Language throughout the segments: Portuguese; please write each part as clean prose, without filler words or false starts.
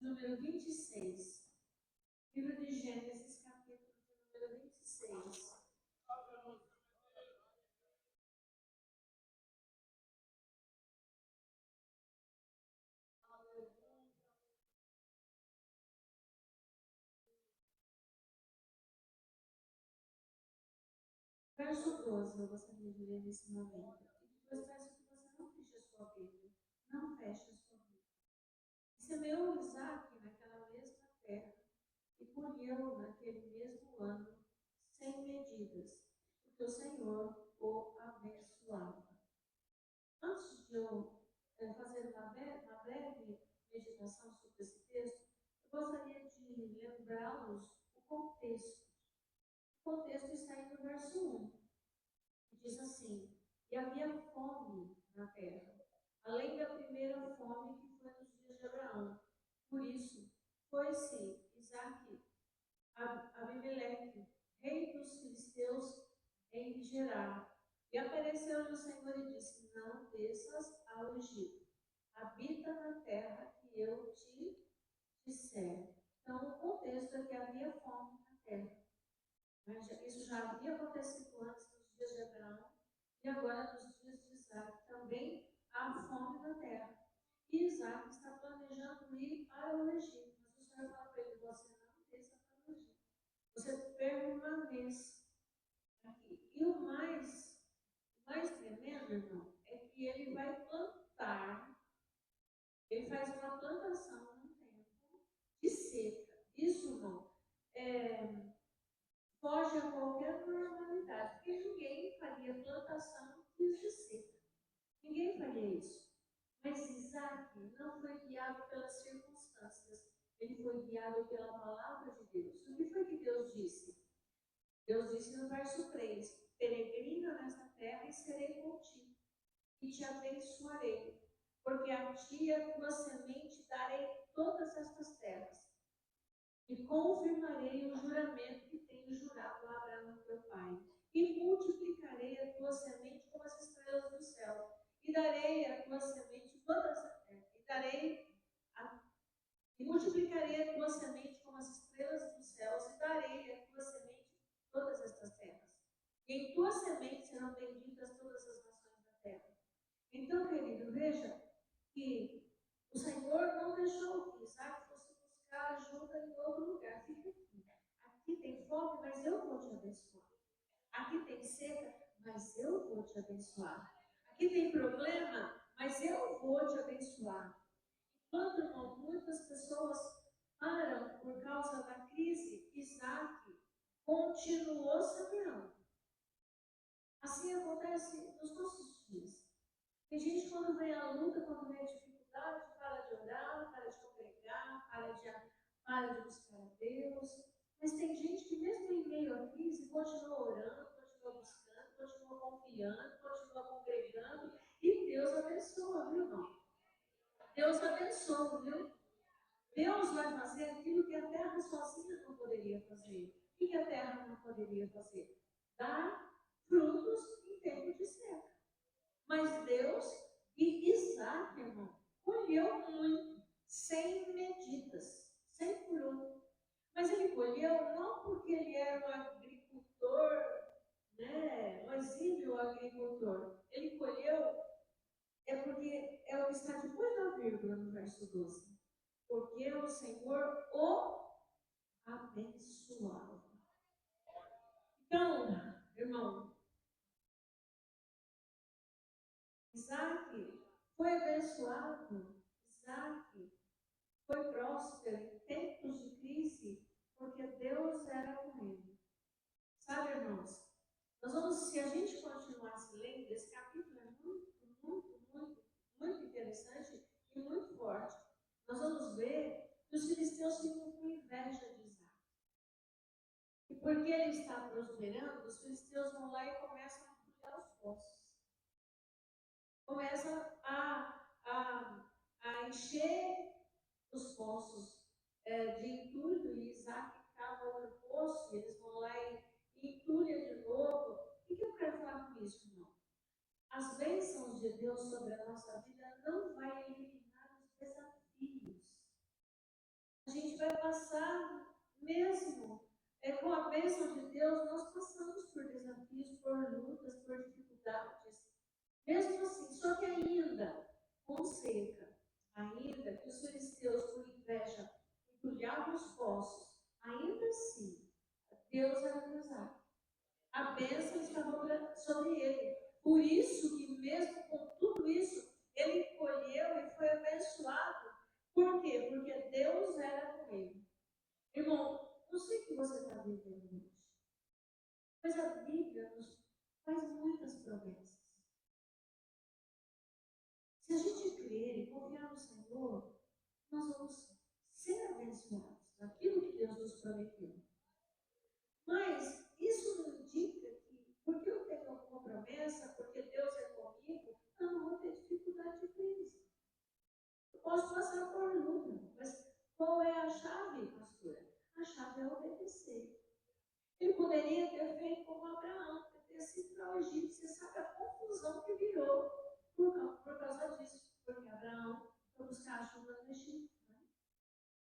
número 26. Livro de Gênesis, capítulo de número 26. Verso 12, eu gostaria de ler nesse momento. E depois peço que você não feche a sua Bíblia. Não feche a sua Bíblia. E semeou Isaac naquela mesma terra e colheu naquele mesmo ano 100 medidas, porque o Senhor o abençoava. Antes de eu fazer uma breve meditação sobre esse texto, eu gostaria de lembrá-los o contexto. O contexto está aí no verso 1. Diz assim: e havia fome na terra, além da primeira fome que foi nos dias de Abraão. Por isso, foi-se Isaque a Abimeleque, rei dos filisteus, em Gerar. E apareceu-lhe o Senhor e disse: não desças ao Egito, habita na terra que eu te disser. Então, o contexto é que havia fome na terra. Isso já havia acontecido antes, nos dias de Abraão, e agora nos dias de Isaac também há fome na terra. E Isaac está planejando ir para o Egito, mas o Senhor fala para ele: você não desça para o Egito, você permanece aqui. E o mais tremendo, irmão, é que ele vai plantar, ele faz uma plantação num tempo de seca. Isso, irmão, foge a qualquer normalidade, porque ninguém faria plantação de seca. Ninguém faria isso. Mas Isaac não foi guiado pelas circunstâncias, ele foi guiado pela palavra de Deus. O que foi que Deus disse? Deus disse no verso 3: peregrina nesta terra e serei contigo, e te abençoarei, porque a ti e a tua semente darei todas estas terras, e confirmarei o juramento que tenho jurado a Abraão teu pai, e multiplicarei a tua semente como as estrelas do céu, e darei a tua semente todas as terras, e multiplicarei a tua semente como as estrelas dos céus, e darei a tua semente todas estas terras. E em tua semente serão benditas todas as nações da terra. Então, querido, veja que o Senhor não deixou que Isaac fosse buscar ajuda em outro lugar. Fica aqui. Aqui tem fome, mas eu vou te abençoar. Aqui tem seca, mas eu vou te abençoar. Aqui tem problema, mas eu vou te abençoar. Quando muitas pessoas param por causa da crise, Isaac continuou semeando. Assim acontece nos nossos dias. Tem gente, quando vem a luta, quando vem a dificuldade, para de orar, para de congregar, para de buscar a Deus. Mas tem gente que, mesmo em meio à crise, continua orando, continua buscando, continua confiando, continua congregando, e Deus abençoa, viu, irmão? Deus abençoa, viu? Deus vai fazer aquilo que a terra sozinha não poderia fazer. O que a terra não poderia fazer? Dar frutos em tempo de seca. Mas Deus, e Isaac, irmão, colheu muito, 100 medidas, 100 por um. Mas ele colheu não porque ele era um agricultor, né, um exímio agricultor. Ele colheu porque é o que está depois da vírgula no verso 12. Porque o Senhor o abençoava. Então, irmão, Isaac foi abençoado. Isaac foi próspero em tempos de crise, porque Deus era com ele. Sabe, irmãos, se a gente continuasse lendo, esse capítulo é muito interessante e muito forte. Nós vamos ver que os filisteus ficam com inveja de Isaac. E porque ele está prosperando, os filisteus vão lá e começam a puxar os poços. Começam a encher os poços de entulho, e Isaac cava no poço, e eles vão lá e entulham de novo. O que eu quero falar com isso, irmão? As bênçãos de Deus sobre a nossa vida não vai eliminar os desafios. vai passar mesmo. Com a bênção de Deus, nós passamos por desafios, por lutas, por dificuldades. Mesmo assim, só que ainda com seca, ainda que os filisteus, por inveja, entulhavam os poços, ainda assim, Deus era cruzado. A bênção estava sobre ele. Por isso que mesmo com tudo isso, ele colheu e foi abençoado. Por quê? Porque Deus era com ele. Irmão, não sei o que você está vivendo hoje, mas a Bíblia nos faz muitas promessas. Se a gente crer e confiar no Senhor, nós vamos ser abençoados naquilo que Deus nos prometeu. Mas isso não indica que, porque eu tenho alguma promessa, porque Deus é comigo, eu não vou ter dificuldade de crise. Eu posso passar por luta, mas qual é a chave, pastora? A chave é obedecer. Ele poderia ter feito como Abraão, ter sido para o Egito. Você sabe a confusão que virou por causa disso. Porque Abraão foi buscar ajuda no Egito. Né?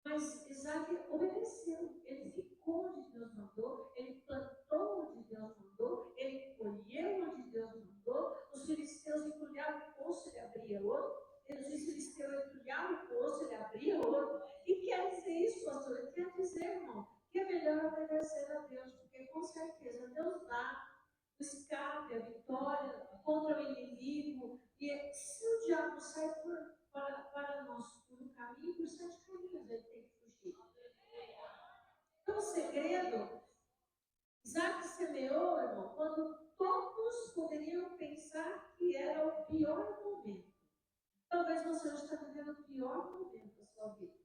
Mas Isaac obedeceu. Ele ficou onde Deus mandou. Ele plantou onde Deus mandou. Ele colheu onde Deus mandou. Os filisteus entulhavam o poço, ele abria outro. Os filisteus entulhavam o poço, ele abria outro. E quer dizer isso, pastor? Quer dizer, irmão, que é melhor obedecer a Deus, porque com certeza Deus dá o escape, a vitória contra o inimigo. E se o diabo sai para nós por um caminho, por 7 caminhos ele tem que fugir. Então o segredo, Isaac semeou, irmão, quando todos poderiam pensar que era o pior momento. Talvez você hoje está vivendo o pior momento da sua vida.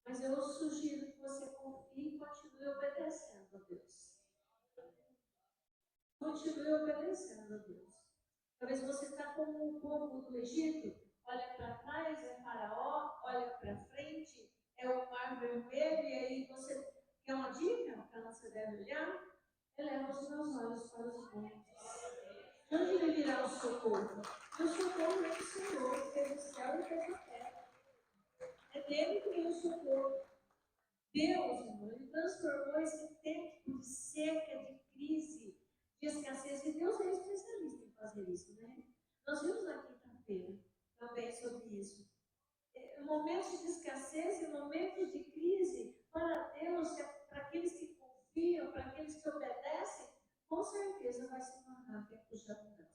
Mas eu sugiro que você confie e continue obedecendo a Deus. Continue obedecendo a Deus. Talvez você está como o povo do Egito, olha para trás, é Faraó, olha para frente, é o Mar Vermelho, e aí você quer uma dica para onde você deve olhar? Eleva os meus olhos para os montes. Onde me virá o socorro? O socorro é do Senhor, que fez o céu e fez a terra. É dele que vem o socorro. Deus, irmão, ele transformou esse tempo de seca, de crise, de escassez, e Deus é especialista em fazer isso, né? Nós vimos na quinta-feira também sobre isso. Momentos de escassez e momentos de crise, para Deus, para aqueles que confiam, para aqueles que obedecem, com certeza vai se tornar tempos de abundância.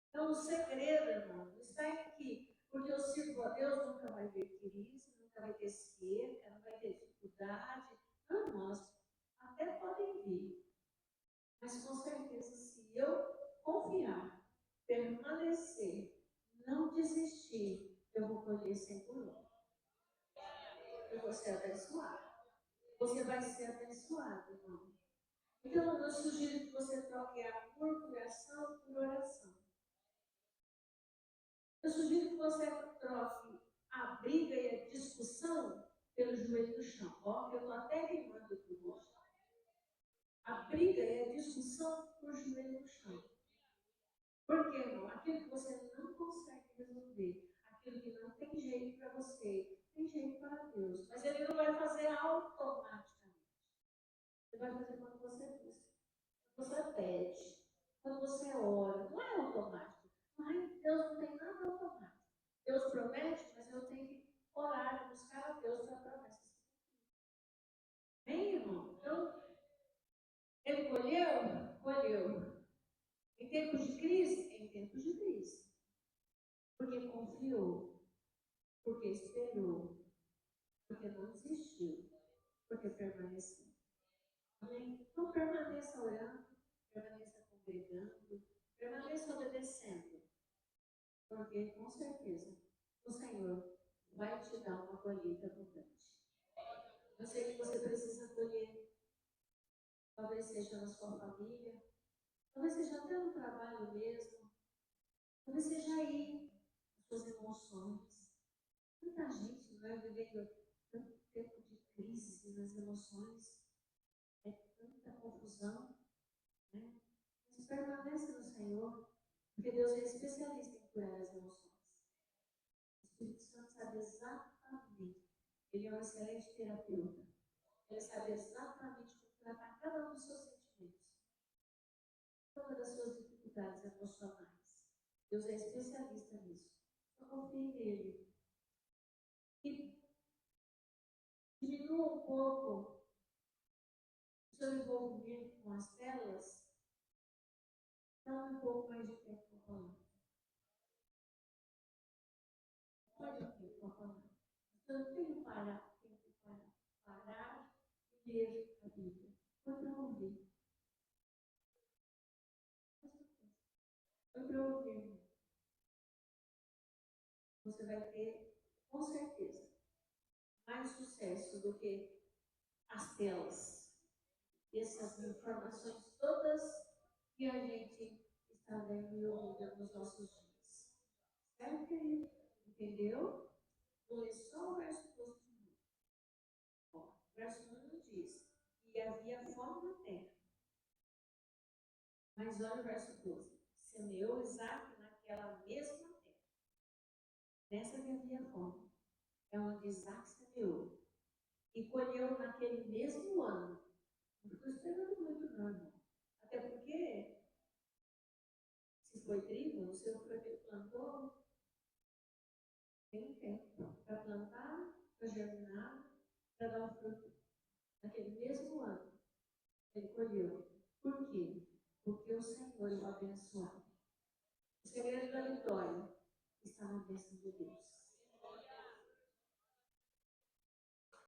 Então, o segredo, irmão, está em que, porque eu sirvo a Deus, nunca vai ter crise, nunca vai ter seca, não vai ter dificuldade. Não, nós até podem vir. Mas com certeza, se eu confiar, permanecer, não desistir, eu vou colher sem por eu vou ser abençoado. Você vai ser abençoado, irmão. Então, eu sugiro que você troque a murmuração por oração. Eu sugiro que você troque a briga e a discussão pelo joelho no chão. Ó, eu estou até rimando por hoje. A briga e a discussão por joelho no chão. Por quê, irmão? Aquilo que você não consegue resolver, aquilo que não tem jeito para você, tem jeito para Deus. Mas Ele não vai fazer automaticamente. Ele vai fazer quando você busca, quando você pede, quando você ora. Não é automático. Ai, Deus não tem nada automático. Deus promete, mas eu tenho que orar e buscar a Deus para a promessa. Bem, irmão? Então, ele colheu? Colheu. Em tempos de crise? Em tempos de crise. Porque confiou, porque esperou, porque não desistiu, porque permaneceu. Amém? Então permaneça orando, permaneça congregando, permaneça obedecendo. Porque com certeza o Senhor vai te dar uma colheita abundante. Eu sei que você precisa colher, talvez seja na sua família, talvez seja até no trabalho mesmo, talvez seja aí as suas emoções. Muita gente não é vivendo tanto tempo de crise nas emoções, é tanta confusão, né? Mas permanece no Senhor, porque Deus é especialista em curar as emoções. O Espírito Santo sabe exatamente. Ele é um excelente terapeuta. Ele sabe exatamente como tratar cada um dos seus sentimentos, cada uma das suas dificuldades emocionais. Deus é especialista nisso. Só confie nele. E diminua um pouco o seu envolvimento com as telas. Dá um pouco mais de tempo com a palavra. Pode um tempo com a palavra. Eu não tenho tempo para parar e ler a Bíblia. Foi para ouvir. Foi para ouvir. Você vai ter, com certeza, mais sucesso do que as telas. Essas informações todas que a gente está vendo e ouvindo nos nossos dias. Certo, querido? Entendeu? Vou ler só o verso 12 de novo. O verso 1 diz que havia fome na terra. Mas olha o verso 12. Semeou Isaac naquela mesma terra. Nessa que havia fome. É onde Isaac semeou. E colheu naquele mesmo ano. Não estou esperando muito, não, irmão. Até porque, se foi trigo, não sei o que ele plantou, tem tempo para plantar, para germinar, para dar um fruto. Naquele mesmo ano, ele colheu. Por quê? Porque o Senhor o abençoou. O segredo da vitória está na bênção de Deus.